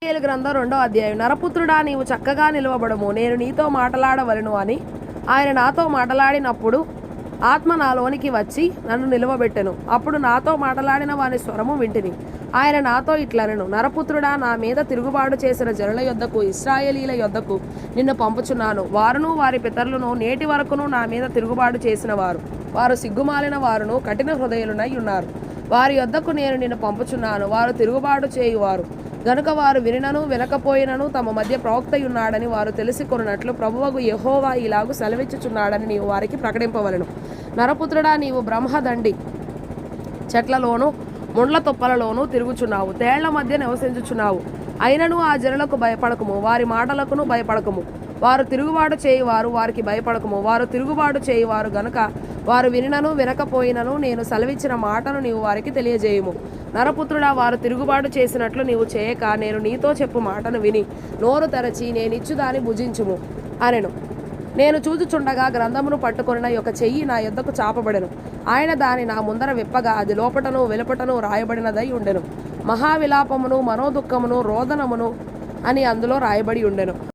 దానియేలు గ్రంథం 2వ అధ్యాయం. నరపుత్రుడా, నీవు చక్కగా నిలవబడము, నేను నీతో మాటలాడవలను అని ఆయన నాతో మాటలాడినప్పుడు ఆత్మ నాలోనికి వచ్చి నన్ను నిలవబెట్టెను. అప్పుడు నాతో మాటలాడిన వాని స్వరము వింటిని. ఆయన నాతో ఇట్లనెను, నరపుత్రుడా, నా మీద తిరుగుబాటు చేసిన జనుల యొద్దకు, ఇశ్రాయేలీల యొద్దకు నిన్ను పంపుచున్నాను. వారును వారి పితరులను నేటి వరకును నా మీద తిరుగుబాటు చేసిన వారు సిగ్గుమాలిన వారును కఠిన హృదయులనై ఉన్నారు. వారి యొద్దకు నేను నిన్ను పంపుచున్నాను. వారు తిరుగుబాటు చేయువారు గనుక వారు వినినను వినకపోయినను తమ మధ్య ప్రవక్తయున్నాడని వారు తెలిసికొనున్నట్లు ప్రభువగు యెహోవా ఇలాగు సెలవిచ్చుచున్నాడని నీవు వారికి ప్రకటింపవలెను. నరపుత్రుడా, నీవు బ్రహ్మదండి చెట్లలోను ముండ్ల తుప్పలలోనూ తిరుగుచున్నావు, తేళ్ల మధ్య నివసించుచున్నావు. అయినను ఆ జనులకు భయపడకము, వారి మాటలకును భయపడకము. వారు తిరుగుబాటు చేయువారు, వారికి భయపడకము. వారు తిరుగుబాటు చేయువారు గనుక వారు వినినను వినకపోయినను నేను సెలవిచ్చిన మాటను నీవు వారికి తెలియజేయుము. నరపుత్రుడా, వారు తిరుగుబాటు చేసినట్లు నీవు చేయక నేను నీతో చెప్పు మాటను విని నోరు తెరచి నేనిచ్చు దాన్ని భుజించుము అనెను. నేను చూచుచుండగా గ్రంథమును పట్టుకొనిన యొక్క చెయ్యి నా యొద్దకు చాపబడెను. ఆయన దాని నా ముందర విప్పగా అది లోపటను వెలుపటను రాయబడినదై ఉండెను. మహావిలాపమును మనోదుఃఖమును రోదనమును అని అందులో రాయబడి ఉండెను.